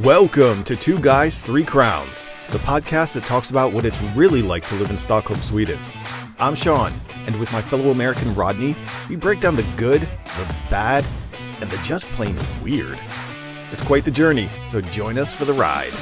Welcome to Two Guys, Three Crowns, the podcast that talks about what it's really like to live in Stockholm, Sweden. I'm Sean, and with my fellow American Rodney, we break down the good, the bad, and the just plain weird. It's quite the journey, so join us for the ride.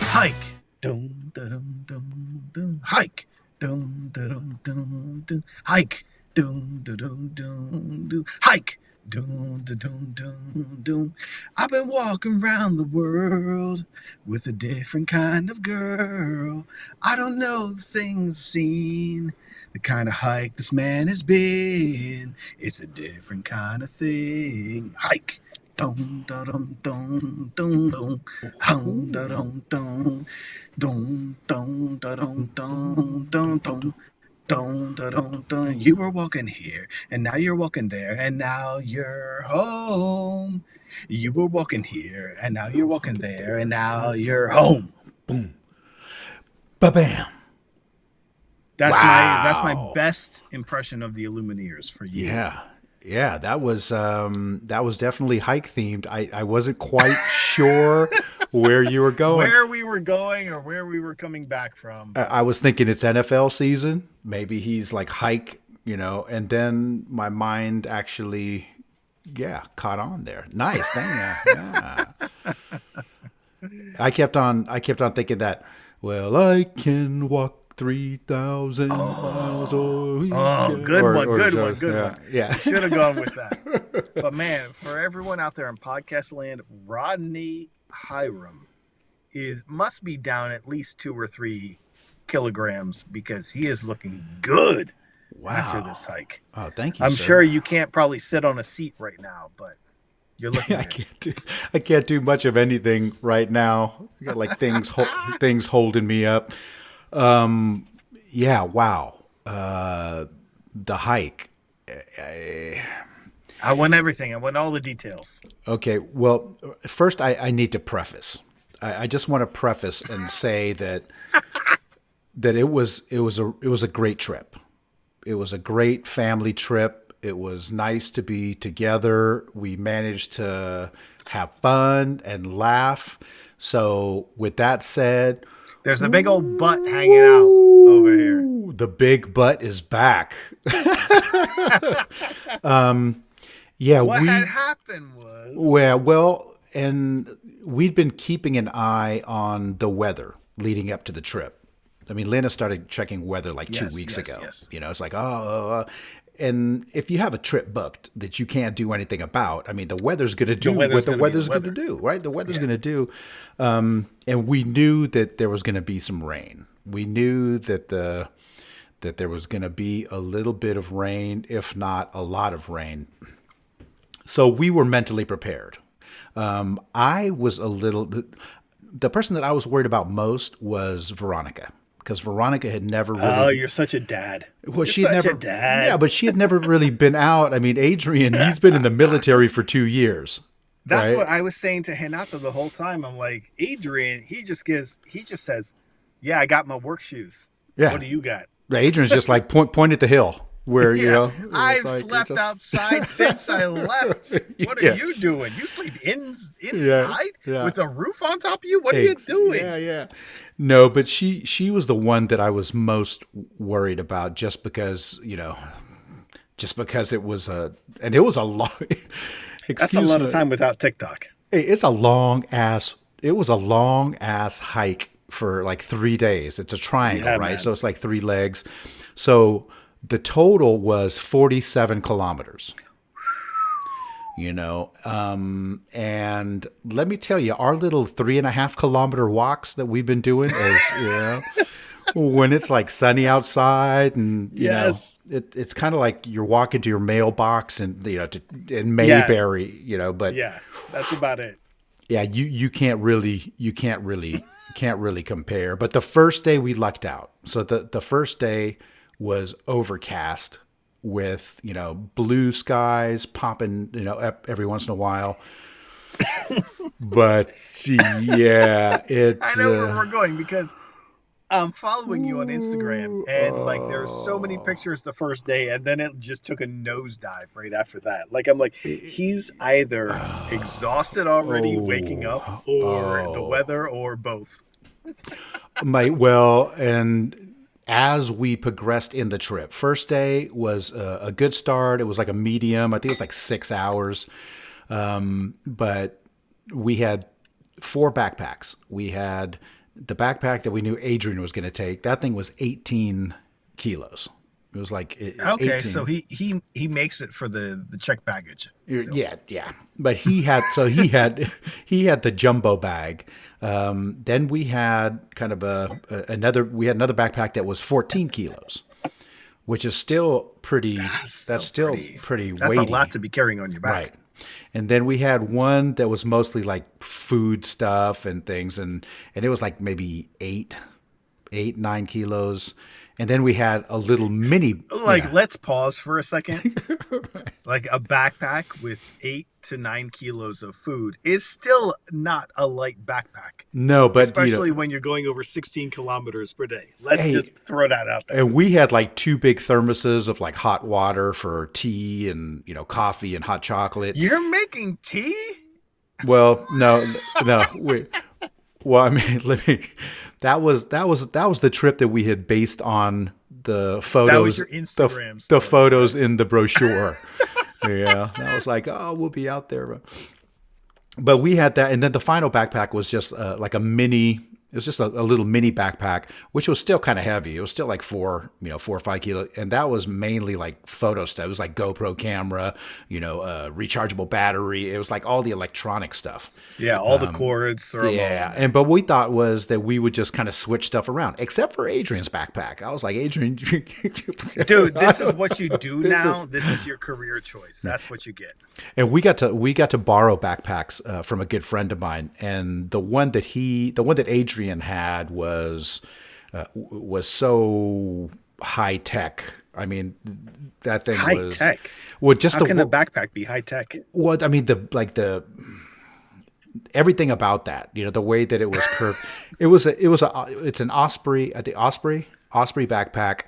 Hike. Dum, da-dum, dum, dum. Hike. Dum, da-dum, dum, dum. Hike. Dum, da-dum, dum, dum. Hike. Dum, da-dum, dum, dum. I've been walking around the world with a different kind of girl. I don't know the things seen, the kind of hike this man has been. It's a different kind of thing. Hike. Dum da dum dum dum dum hum da dum dum dum dum da dum dum dum dum dum da dum dum. You were walking here, and now you're walking there, and now you're home. You were walking here, and now you're walking there, and now you're home. Boom. Ba-bam. That's my best impression of the Lumineers for you. Yeah, that was definitely hike themed. I wasn't quite sure where you were going. Where we were going or where we were coming back from. I was thinking it's NFL season. Maybe he's like hike, and then my mind actually, caught on there. Nice thing. Yeah. I kept on thinking that, well, I can walk 3,000 miles. Good one. Yeah. Should have gone with that. But man, for everyone out there in podcast land, Rodney Hiram must be down at least 2 or 3 kilograms because he is looking good after this hike. Oh, thank you. I'm sir. sure you can't probably sit on a seat right now, but you're looking good. I can't do much of anything right now. I got like things holding me up. Wow. The hike. I want everything. I want all the details. Okay. Well, first I need to preface. I just want to preface and say that it was a great trip. It was a great family trip. It was nice to be together. We managed to have fun and laugh. So with that said, there's a big old butt hanging out over here. The big butt is back. What had happened was... and we'd been keeping an eye on the weather leading up to the trip. I mean, Lena started checking weather like 2 weeks ago. Yes. It's like, and if you have a trip booked that you can't do anything about, I mean, the weather's going to do what the weather's going to do, right? The weather's going to do. And we knew that there was going to be some rain. We knew that there was going to be a little bit of rain, if not a lot of rain. So we were mentally prepared. I was the person that I was worried about most was Veronica. Because Veronica had never really... Oh, you're such a dad. Well, she had never... Yeah, but she had never really been out. I mean, Adrian, he's been in the military for 2 years. That's right? what I was saying to Hinata the whole time. I'm like, Adrian, he just says, yeah, I got my work shoes. Yeah. What do you got? Adrian's just like, point at the hill. Where, I've slept outside since I left. What are you doing? You sleep inside with a roof on top of you? What are you doing? Yeah. No, but she was the one that I was most worried about just because it was a long... That's a lot of time without TikTok. Hey, it was a long ass hike for like 3 days. It's a triangle, right? Man. So it's like 3 legs. So the total was 47 kilometers, and let me tell you, our little 3.5 kilometer walks that we've been doing is, when it's like sunny outside and, it's kind of like you're walking to your mailbox and, in Mayberry, but that's about it. Yeah. You can't really compare, but the first day we lucked out. So the first day was overcast with, blue skies popping, every once in a while. But I know where we're going because I'm following you on Instagram, and like there's so many pictures the first day, and then it just took a nosedive right after that. Like I'm like, he's either exhausted already, waking up, or the weather, or both. And as we progressed in the trip, first day was a good start. It was like a medium. I think it was like 6 hours, but we had 4 backpacks. We had the backpack that we knew Adrian was going to take. That thing was 18 kilos. It was like 18. So he makes it for the checked baggage. Still. Yeah. But he had the jumbo bag. Then we had kind of another backpack that was 14 kilos, which is still pretty. That's still pretty weighty. That's a lot to be carrying on your back. Right. And then we had one that was mostly like food stuff and things, and it was like maybe 9 kilos. And then we had a little mini. Let's pause for a second. Right. Like a backpack with 8 to 9 kilos of food is still not a light backpack. No, but especially when you're going over 16 kilometers per day. Let's just throw that out there. And we had like 2 big thermoses of like hot water for tea and coffee and hot chocolate. You're making tea? Well, no. Well, I mean, that was the trip that we had based on the photos. That was your Instagram the photos in the brochure. Yeah, I was like, oh, we'll be out there. But we had that, and then the final backpack was just like a mini. It was just a little mini backpack, which was still kind of heavy. It was still like 4 or 5 kilos. And that was mainly like photo stuff. It was like GoPro camera, rechargeable battery. It was like all the electronic stuff. Yeah, all the cords. Throw them on. But we thought was that we would just kind of switch stuff around, except for Adrian's backpack. I was like, Adrian. Dude, this is what you do now. This is your career choice. That's what you get. And we got to borrow backpacks from a good friend of mine. And the one that Adrian had was so high tech. I mean, that thing was high tech. Well, just how can a backpack be high tech? Well, I mean, the everything about that. The way that it was curved. It's an Osprey. I think Osprey backpack.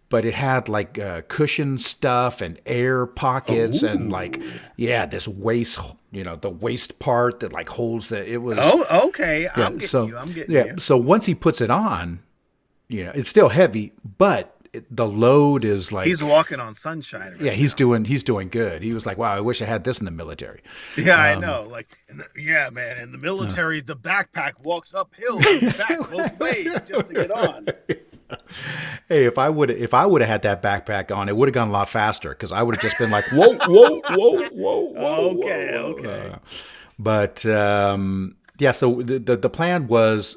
But it had like cushion stuff and air pockets and like, this waist, the waist part that like holds it was. Oh, okay. I'm getting you. So once he puts it on, it's still heavy, but the load is like. He's walking on sunshine. Right he's doing good. He was like, wow, I wish I had this in the military. Yeah, I know. Like, man, in the military, the backpack walks uphill and back both ways just to get on. Hey, if I would have had that backpack on, it would have gone a lot faster because I would have just been like, whoa. Okay. But so the plan was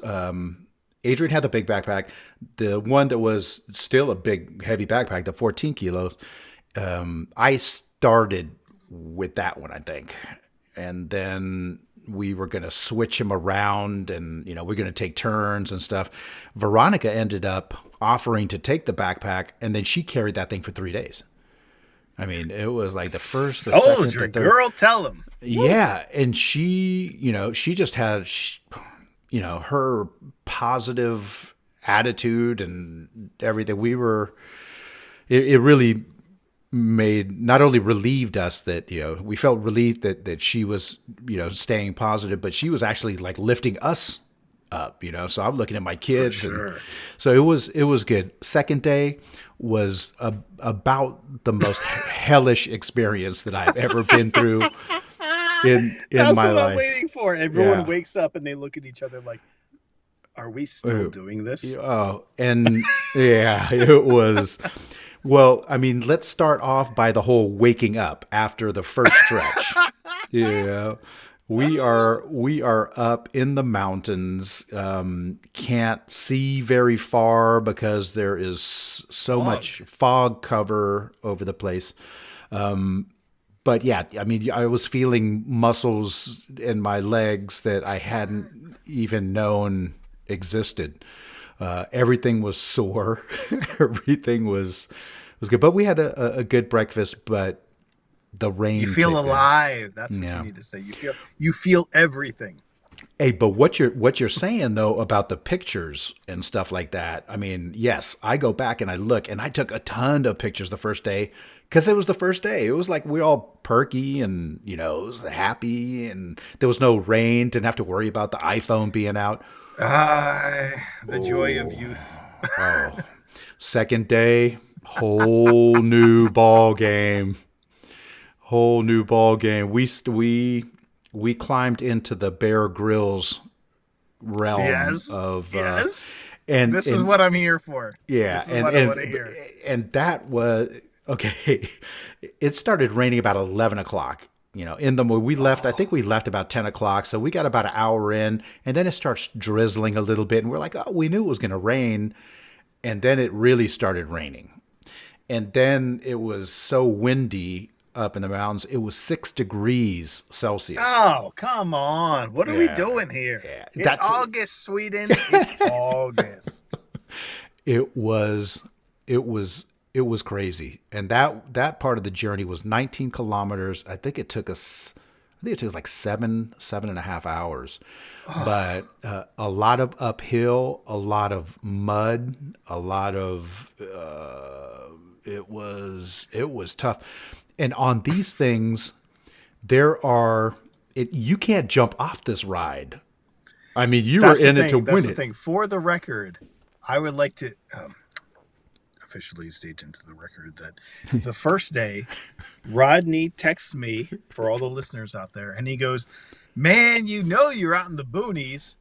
Adrian had the big backpack. The one that was still a big, heavy backpack, the 14 kilos, I started with that one, I think. And then we were going to switch him around and, we're going to take turns and stuff. Veronica ended up offering to take the backpack, and then she carried that thing for 3 days. I mean, it was like the first, the second, the third. Girl, tell him. Yeah. And she, she just had, her positive attitude and everything. It really made, not only relieved us that, we felt relieved that she was, staying positive, but she was actually like lifting us up, so I'm looking at my kids. Sure. And so it was good. Second day was about the most hellish experience that I've ever been through in That's my what life. I'm waiting for. Everyone wakes up and they look at each other like, are we still doing this? Oh, and it was. Well, I mean, let's start off by the whole waking up after the first stretch. We are up in the mountains. Can't see very far because there is so much fog cover over the place. But yeah, I mean, I was feeling muscles in my legs that I hadn't even known existed. Everything was sore. Everything was good. But we had a good breakfast, but the rain. You feel alive. That's what you need to say. You feel everything. Hey, but what you're saying though about the pictures and stuff like that, I mean, yes, I go back and I look, and I took a ton of pictures the first day because it was the first day. It was like we all perky and it was happy, and there was no rain. Didn't have to worry about the iPhone being out. The joy of youth. Oh, second day, whole new ball game. Whole new ball game. We climbed into the Bear Grylls realm of and this is what I'm here for. Yeah, this is what I want to hear. And that was okay. It started raining about 11 o'clock. In the we left. I think we left about 10 o'clock, so we got about an hour in, and then it starts drizzling a little bit, and we're like, oh, we knew it was going to rain, and then it really started raining, and then it was so windy. Up in the mountains, it was 6 degrees Celsius. Oh, come on. What are we doing here? Yeah. It's August, Sweden. It's August. It was crazy. And that part of the journey was 19 kilometers. I think it took us like 7.5 hours. Oh. But a lot of uphill, a lot of mud, a lot of it was tough. And on these things, you can't jump off this ride. I mean, you are in it to win it. That's the thing. For the record, I would like to officially state into the record that the first day, Rodney texts me, for all the listeners out there, and he goes, man, you're out in the boonies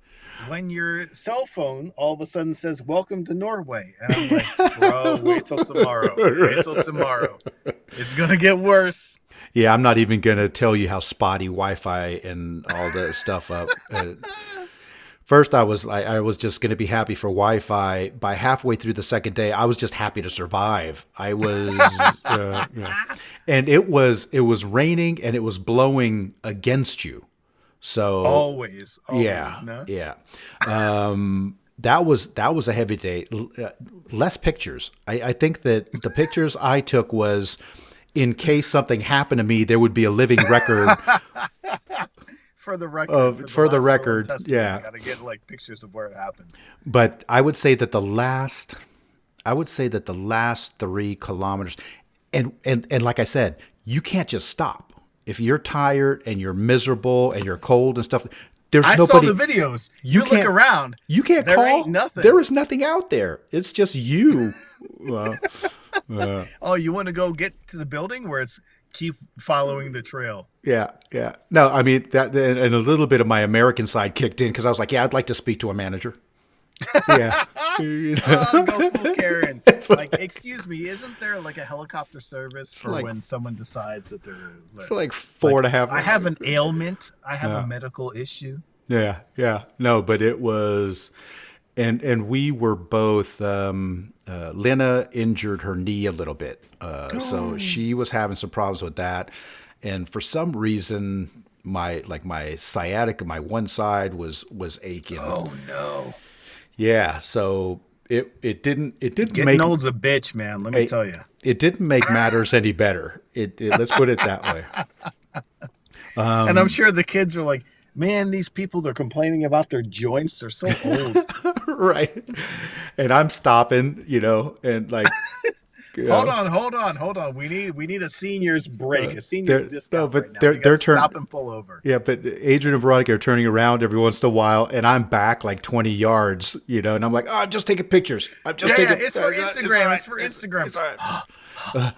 when your cell phone all of a sudden says, welcome to Norway. And I'm like, bro, wait till tomorrow. Wait till tomorrow. It's going to get worse. Yeah, I'm not even going to tell you how spotty Wi-Fi and all that stuff up. First, I was just going to be happy for Wi-Fi. By halfway through the second day, I was just happy to survive. I was, and it was raining and it was blowing against you. So always yeah, no? Yeah. That was a heavy day. Less pictures. I think that the pictures I took was in case something happened to me, there would be a living record. For the record. For the record, yeah. Got to get like pictures of where it happened. But I would say that the last 3 kilometers, and like I said, you can't just stop. If you're tired and you're miserable and you're cold and stuff, there's nobody. I saw the videos. You look around. You can't there call. Ain't nothing. There is nothing out there. It's just you. Oh, you want to go get to the building where it's keep following the trail? Yeah. No, I mean that, and a little bit of my American side kicked in because I was like, yeah, I'd like to speak to a manager. Yeah. Go full Karen. Like, excuse me, isn't there like a helicopter service for when someone decides that they're it's like 4.5 hours. I have an ailment. I have a medical issue. Yeah. No, but it was, and we were both. Lena injured her knee a little bit, so she was having some problems with that, and for some reason, my sciatica, my one side was aching. Oh no. Yeah, so it didn't Getting make old's a bitch, man. Let me tell you, it didn't make matters any better. Let's put it that way. And I'm sure the kids are like, man, these people, they're complaining about their joints. They're so old. Right. And I'm stopping, and like. Hold on. We need a senior's break, a senior's discount. No, but right now. they're stop and pull over. Yeah, but Adrian and Veronica are turning around every once in a while, and I'm back like 20 yards, and I'm like, I'm just taking pictures. I'm just taking. It's for Instagram. It's for Instagram. It's all right.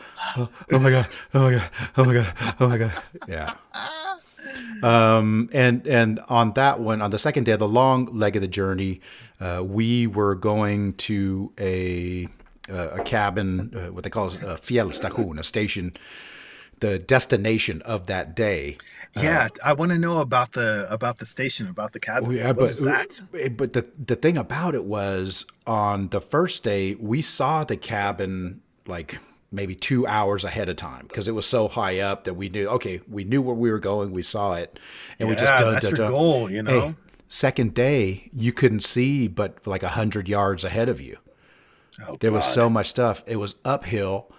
Oh my god. Yeah. And on that one, on the second day, the long leg of the journey, we were going to a cabin, what they call a fjällstation, a station, the destination of that day. Yeah, I want to know about the station, about the cabin. What is that? But the thing about it was, on the first day, we saw the cabin like maybe 2 hours ahead of time because it was so high up that we knew where we were going. We saw it, and we just that's your goal, Hey, second day, you couldn't see but like 100 yards ahead of you. There was so much stuff. It was uphill,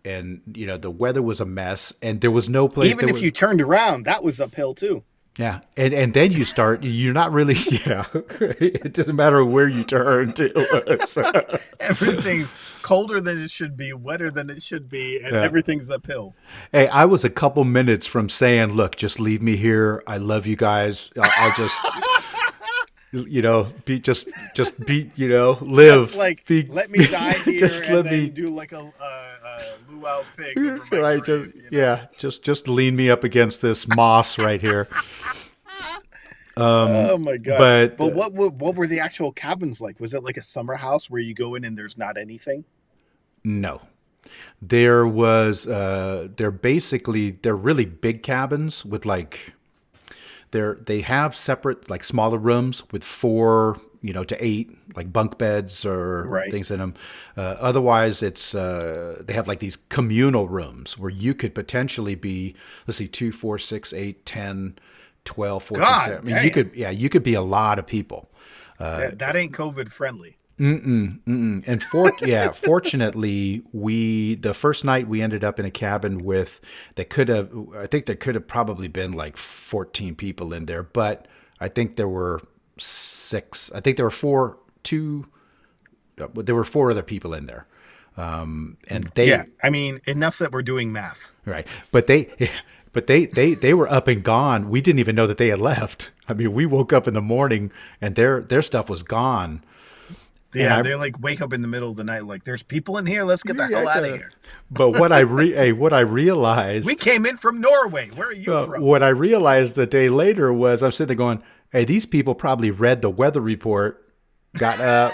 and the weather was a mess, and there was no place. Even if you turned around, that was uphill too. Yeah, and then you're not really, yeah, it doesn't matter where you turn to. So. Everything's colder than it should be, wetter than it should be, and everything's uphill. Hey, I was a couple minutes from saying, look, just leave me here. I love you guys. I'll just, live. Just let me die here just and let then me do like a luau pig over my right, grave, just lean me up against this moss right here. Oh my god! But what were the actual cabins like? Was it like a summer house where you go in and there's not anything? No, there was. They're really big cabins with they have separate like smaller rooms with 4 to 8 like bunk beds or things in them. Otherwise, it's they have like these communal rooms where you could potentially be, let's see, 2, 4, 6, 8, 10, 12, 14. I mean, you could be a lot of people. That ain't COVID friendly. And fortunately, the first night we ended up in a cabin I think there could have probably been like 14 people in there, but I think there were 6. I think there were 4 other people in there. And they, I mean, enough that we're doing math. Right. But they were up and gone. We didn't even know that they had left. I mean, we woke up in the morning and their stuff was gone. Yeah, they like wake up in the middle of the night like, there's people in here. Let's get the hell out of here. But what I realized, we came in from Norway. Where are you from? What I realized the day later was I'm sitting there going, hey, these people probably read the weather report, got up,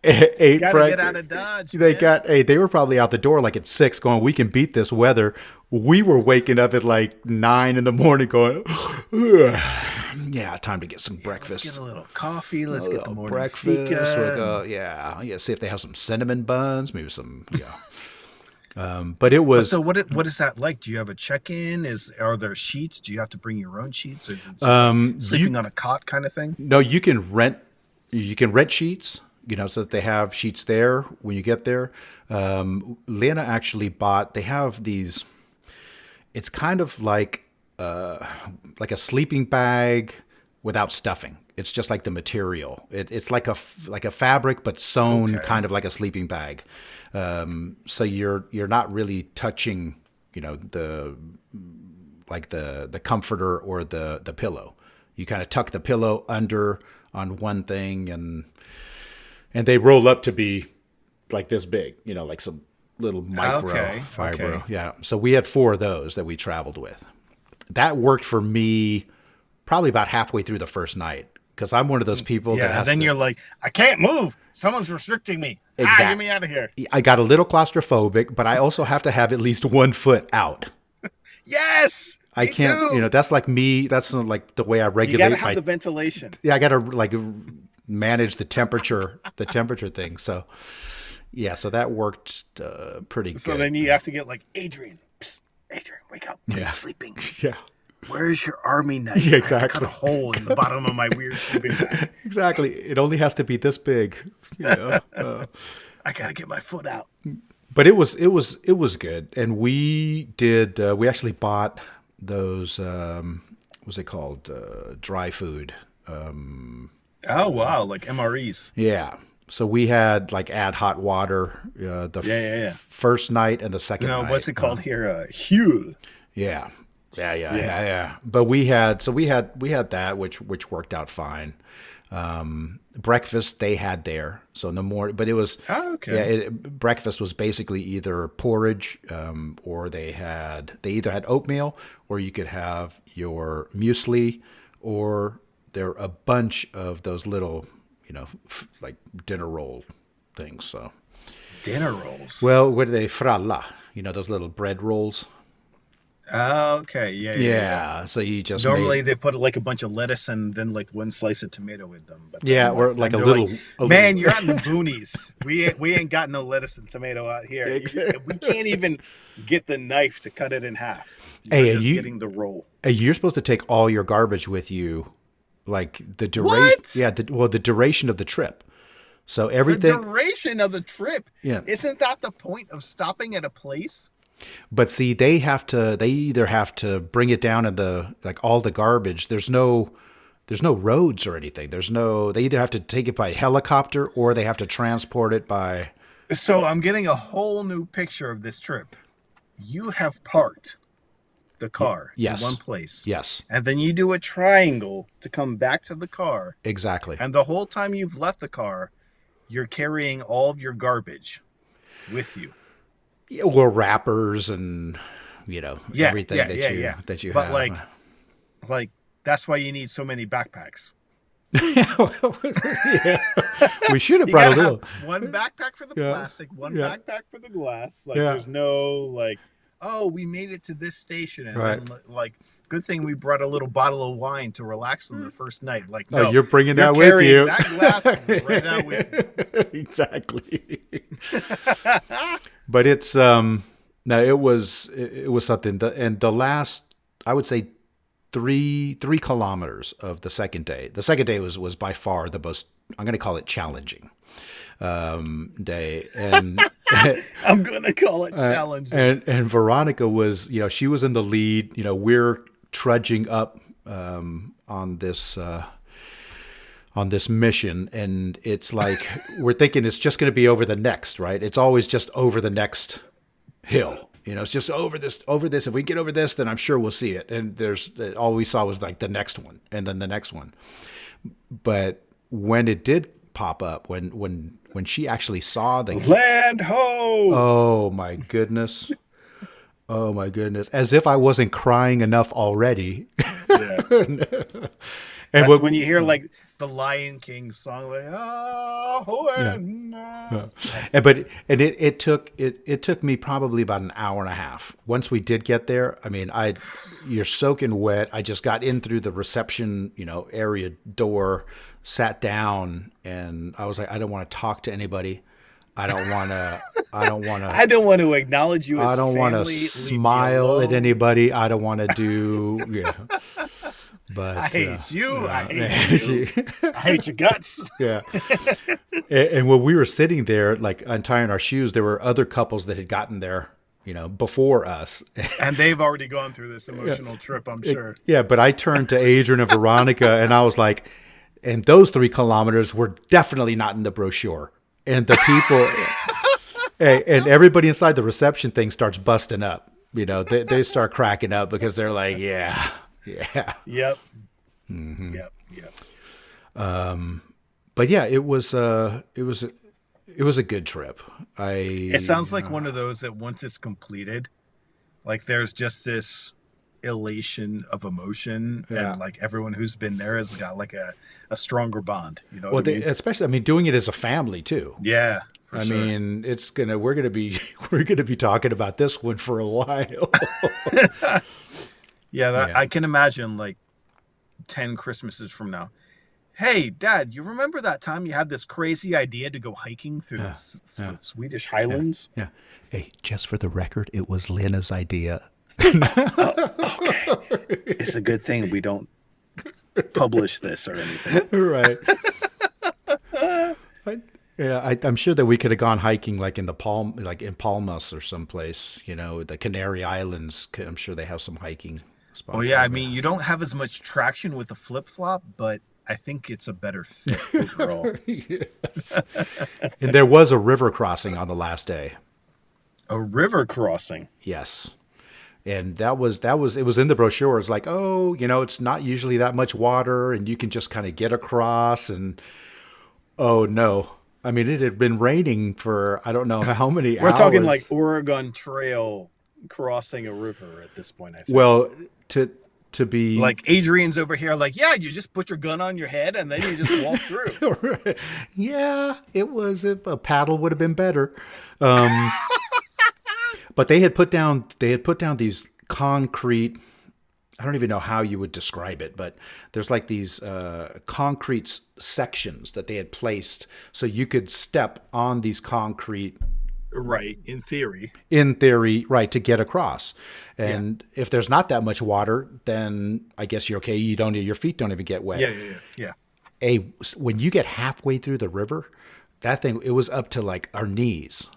ate Gotta get out of Dodge. They were probably out the door like at 6 going, we can beat this weather. We were waking up at like 9 in the morning going, yeah, time to get some breakfast. Let's get a little coffee. Let's get the morning breakfast. fika. See if they have some cinnamon buns, maybe some, but it was. So what is that like? Do you have a check-in? Are there sheets? Do you have to bring your own sheets? Is it just sleeping on a cot kind of thing? No, you can rent sheets. So that they have sheets there when you get there. Lena actually they have these, it's kind of like a sleeping bag without stuffing. It's just like the material. It's like a fabric, but sewn kind of like a sleeping bag. So you're not really touching, the comforter or the pillow. You kind of tuck the pillow under on one thing and they roll up to be like this big, like some little micro fiber. Okay. Yeah. So we had 4 of those that we traveled with. That worked for me probably about halfway through the first night because I'm one of those people that has you're like, I can't move. Someone's restricting me. Exactly. Get me out of here. I got a little claustrophobic, but I also have to have at least 1 foot out. Yes. I can't, too. That's like me. That's like the way I regulate. You got to have the ventilation. Yeah. I got to manage the temperature thing. So so that worked pretty good. So then you have to get like, Adrian, wake up. I'm sleeping. Yeah. Where's your army knife? Yeah, exactly. I have to cut a hole in the bottom of my weird sleeping bag. Exactly. It only has to be this big. I gotta get my foot out. But it was good, and we did. We actually bought those. What's it called? Dry food. Oh wow, like MREs. Yeah. So we had add hot water first night and the second night. What's it called here? Huel. Yeah. But we had that which worked out fine. Breakfast they had there, so no more. But it was breakfast was basically either porridge, or they either had oatmeal, or you could have your muesli, or there are a bunch of those little, like dinner roll things. So dinner rolls. Well, what are they? Fralla. Those little bread rolls. Oh, okay. Yeah. So you just normally they put like a bunch of lettuce and then like 1 slice of tomato with them. But or like a little. Man, you're out in the boonies. We ain't got no lettuce and tomato out here. Exactly. We can't even get the knife to cut it in half. Getting the roll. Hey, you're supposed to take all your garbage with you, like the duration. What? Yeah. The duration of the trip. So everything. The duration of the trip. Yeah. Isn't that the point of stopping at a place? But see, they either have to bring it down in all the garbage. There's no roads or anything. They either have to take it by helicopter or they have to transport it by. So I'm getting a whole new picture of this trip. You have parked the car in one place. Yes. And then you do a triangle to come back to the car. Exactly. And the whole time you've left the car, you're carrying all of your garbage with you. Yeah, well, wrappers and everything that you have. But like that's why you need so many backpacks. We should have brought a little. One backpack for the plastic, one backpack for the glass. There's no oh, we made it to this station, and then, good thing we brought a little bottle of wine to relax on the first night. No, you're bringing that with you. That glass right out with you. Exactly. But it's no, it was something. And the last, I would say, 3 kilometers of the second day. The second day was by far the most, I'm going to call it, challenging day. And I'm going to call it challenging. And Veronica was, she was in the lead. We're trudging up on this mission, and it's like we're thinking it's just going to be over the next, right? It's always just over the next hill. It's just over this. If we get over this, then I'm sure we'll see it. And all we saw was the next one, and then the next one. But when it did pop up, when she actually saw the land ho, oh my goodness, as if I wasn't crying enough already. Yeah. And that's when you hear the Lion King song, it took me probably about an hour and a half. Once we did get there, I mean, you're soaking wet. I just got in through the reception, area door, sat down, and I was like, I don't want to talk to anybody. I don't want to acknowledge you. I don't want to smile at anybody. I don't want to do. But I hate you. I hate you. I hate your guts. Yeah. And when we were sitting there, untying our shoes, there were other couples that had gotten there, before us. And they've already gone through this emotional trip, I'm sure. But I turned to Adrian and Veronica, and I was like, and those 3 kilometers were definitely not in the brochure. And the people, and everybody inside the reception thing starts busting up. They start cracking up because they're like, yeah. Yep. Mm-hmm. Yep. But yeah, it was a good trip. It sounds like one of those that once it's completed, there's just this elation of emotion, and everyone who's been there has got a stronger bond. Especially, doing it as a family too. Yeah. I mean, we're gonna be talking about this one for a while. Yeah, I can imagine 10 Christmases from now. Hey, Dad, you remember that time you had this crazy idea to go hiking through the Swedish Highlands? Yeah. Hey, just for the record, it was Lena's idea. Okay. It's a good thing we don't publish this or anything. Right. I'm sure that we could have gone hiking in the in Palmas or someplace, the Canary Islands. I'm sure they have some hiking spots. Oh yeah, you don't have as much traction with a flip-flop, but I think it's a better fit overall. Yes. And there was a river crossing on the last day. A river crossing? Yes. And it was in the brochure. It's like, it's not usually that much water and you can just kind of get across, and oh no. It had been raining for I don't know how many hours. We're talking Oregon Trail crossing a river at this point, I think. Well, to be Adrian's over here you just put your gun on your head and then you just walk through. Yeah, it was. If a paddle would have been better. But they had put down these concrete, I don't even know how you would describe it, but there's these concrete sections that they had placed so you could step on these concrete. Right, in theory, right, to get across. And if there's not that much water, then I guess you're okay. Your feet don't even get wet. Yeah. When you get halfway through the river, that thing, it was up to our knees.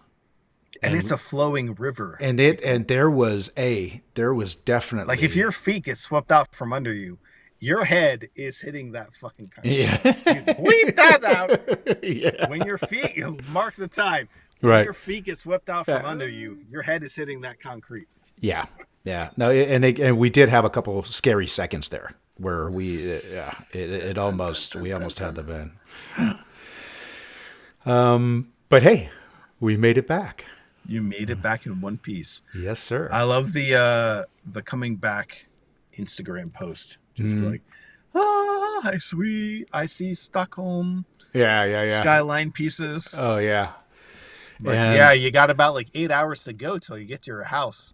And it's a flowing river. And there was definitely, like, if your feet get swept out from under you, your head is hitting that fucking concrete. Yeah. Bleep that out. Yeah. When your feet, mark the time. When your feet get swept out from under you, your head is hitting that concrete. Yeah. Yeah. No, and we did have a couple of scary seconds there where we almost had the van. But hey, we made it back. You made it back in one piece. Yes, sir. I love the coming back Instagram post. Just like, I see Stockholm. Yeah. Skyline pieces. Oh yeah. But you got about like 8 hours to go till you get to your house.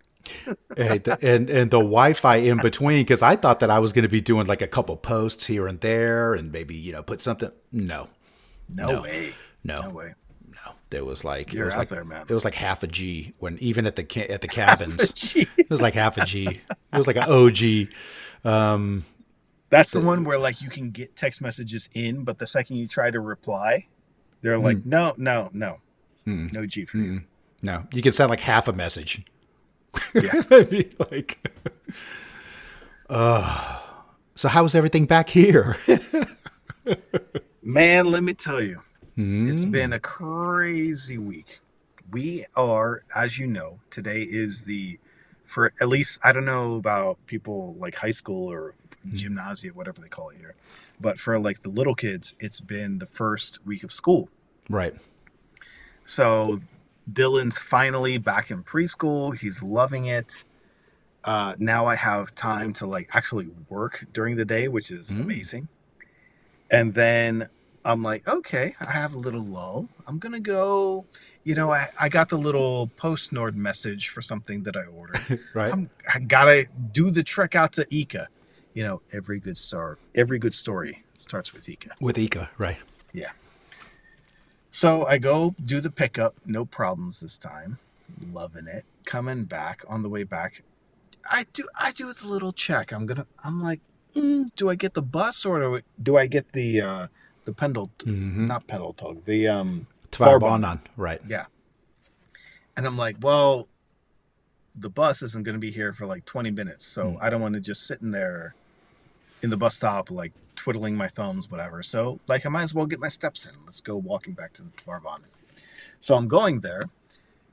and the Wi-Fi in between, because I thought that I was going to be doing like a couple posts here and there, and maybe put something. No way. It was like there, man. It was like half a G when even at the cabins. It was like half a G. It was like an OG. That's the one where like you can get text messages in, but the second you try to reply, they're like, no G for you. No, you can send like half a message. Yeah. Like, so how was everything back here? Man, let me tell you. It's been a crazy week. We are, as you know, today is for at least, I don't know about people like high school or gymnasia, whatever they call it here, but for like the little kids, it's been the first week of school. Right. So Dylan's finally back in preschool. He's loving it. Now I have time to like actually work during the day, which is amazing. And then I'm like, okay, I have a little lull. I'm going to go, I got the little post-Nord message for something that I ordered. Right. I got to do the trek out to Ica. Every good story starts with Ica. With Ica, right. Yeah. So I go do the pickup. No problems this time. Loving it. Coming back on the way back. I do the little check. I'm like, do I get the bus or do I get the not pendeltåg, the Tvärbanan, right? Yeah. And I'm like, well, the bus isn't going to be here for like 20 minutes, so I don't want to just sit in there in the bus stop like twiddling my thumbs, whatever. So like I might as well get my steps in. Let's go walking back to the Tvärbanan. So I'm going there,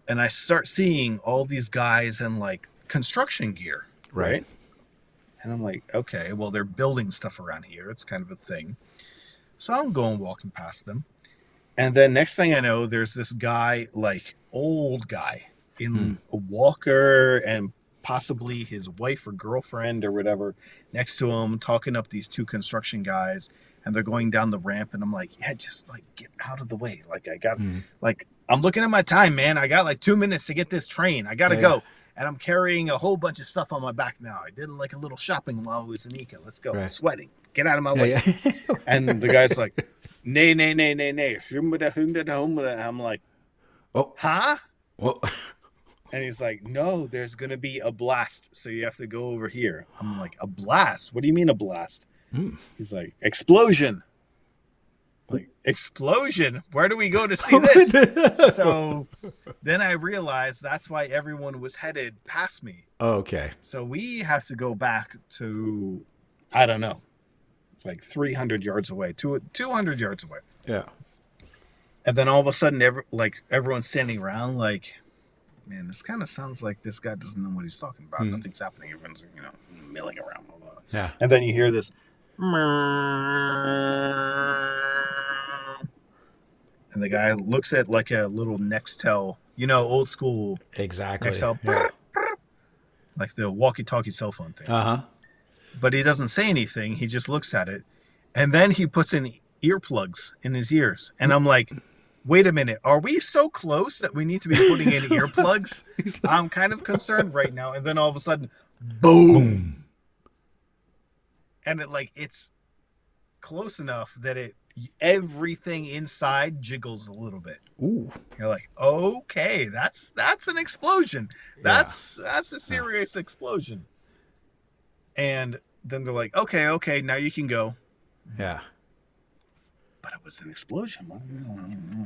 and I start seeing all these guys in like construction gear, right? And I'm like, okay, well, they're building stuff around here. It's kind of a thing. So I'm going walking past them. And then next thing I know, there's this guy, like old guy in a walker and possibly his wife or girlfriend or whatever next to him talking up these two construction guys. And they're going down the ramp. And I'm like, yeah, just like get out of the way. Like I got like, I'm looking at my time, man. I got like 2 minutes to get this train. I got to go. And I'm carrying a whole bunch of stuff on my back now. I did like a little shopping while I was in Ica. Let's go. I'm sweating. Get out of my way. And the guy's like, nay. I'm like, oh, huh? Well, and he's like, no, there's going to be a blast. So you have to go over here. I'm like, a blast? What do you mean a blast? He's like, explosion. Like, explosion? Where do we go to see this? So then I realized that's why everyone was headed past me. Okay. So we have to go back to, I don't know. It's like 300 yards away, 200 yards away. Yeah. And then all of a sudden, everyone's standing around like, man, this kind of sounds like this guy doesn't know what he's talking about. Nothing's happening. Everyone's, milling around. Yeah. And then you hear this. And the guy looks at like a little Nextel, old school. Exactly. Nextel, like the walkie-talkie cell phone thing. Uh-huh. But he doesn't say anything. He just looks at it. And then he puts in earplugs in his ears. And I'm like, wait a minute. Are we so close that we need to be putting in earplugs? I'm kind of concerned right now. And then all of a sudden, boom. And it's close enough that everything inside jiggles a little bit. Ooh. You're like, okay, that's an explosion. That's a serious explosion. And then they're like, okay, now you can go. Yeah. but it was an explosion.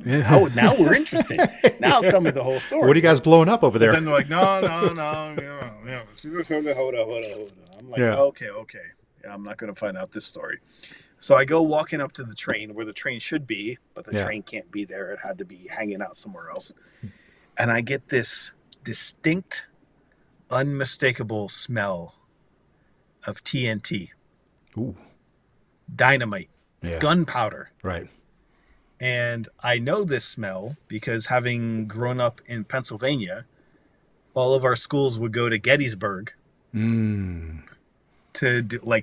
Yeah. Now we're interested. Now tell me the whole story. What are you guys blowing up over there? But then they're like, no. Hold on. I'm like, okay. Yeah, I'm not going to find out this story. So I go walking up to the train where the train should be, but the train can't be there. It had to be hanging out somewhere else. And I get this distinct, unmistakable smell of TNT. Ooh. Dynamite. Yeah. Gunpowder. Right. And I know this smell because having grown up in Pennsylvania, all of our schools would go to Gettysburg to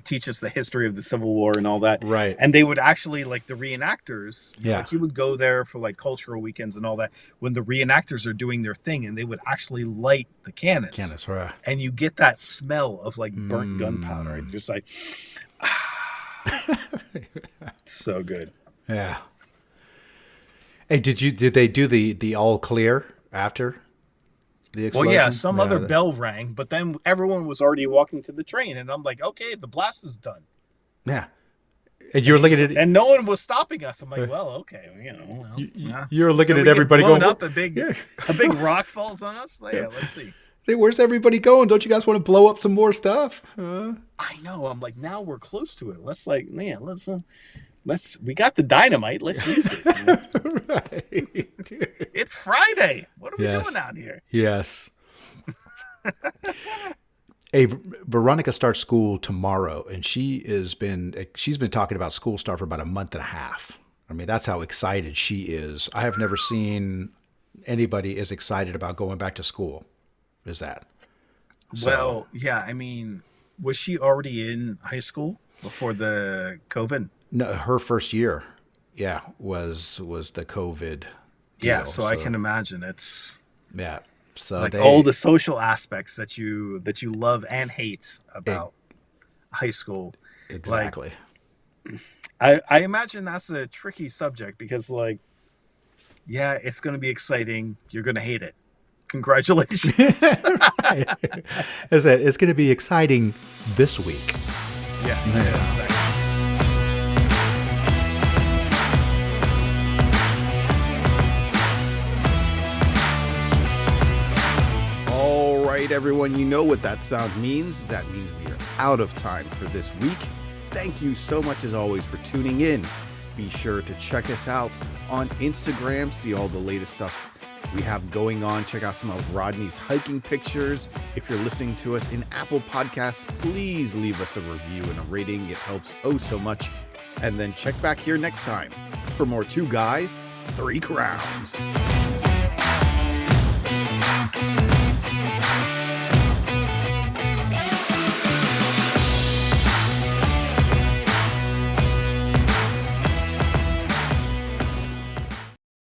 teach us the history of the Civil War and all that. Right. And they would actually, the reenactors, yeah. You would go there for cultural weekends and all that when the reenactors are doing their thing, and they would actually light the cannons. Cannons, right. And you get that smell of burnt gunpowder. And you're just like, so good. Yeah. Hey, did they do the all clear after the explosion? Well, yeah, some other bell rang, but then everyone was already walking to the train, and I'm like, okay, the blast is done. Yeah. And you're looking at it, and no one was stopping us. I'm like, well, okay, you're looking at everybody going up. A big rock falls on us. Let's see. Hey, where's everybody going? Don't you guys want to blow up some more stuff? I know. I'm like, now we're close to it. Let's we got the dynamite. Let's use it. Right. It's Friday. What are we doing out here? Yes. Hey, Veronica starts school tomorrow, and she's been talking about school start for about a month and a half. I mean, that's how excited she is. I have never seen anybody as excited about going back to school as that. Well, yeah. I mean, was she already in high school before the COVID? No, her first year, was the COVID deal. Yeah, so I can imagine it's so all the social aspects that you love and hate about high school. Exactly. I imagine that's a tricky subject because it's going to be exciting. You're going to hate it. Congratulations. Right. As I said, it's going to be exciting this week. Yeah, exactly. All right, everyone, you know what that sound means. That means we are out of time for this week. Thank you so much, as always, for tuning in. Be sure to check us out on Instagram, see all the latest stuff we have going on. Check out some of Rodney's hiking pictures. If you're listening to us in Apple Podcasts, please leave us a review and a rating. It helps so much. And then check back here next time for more Two Guys, Three Crowns.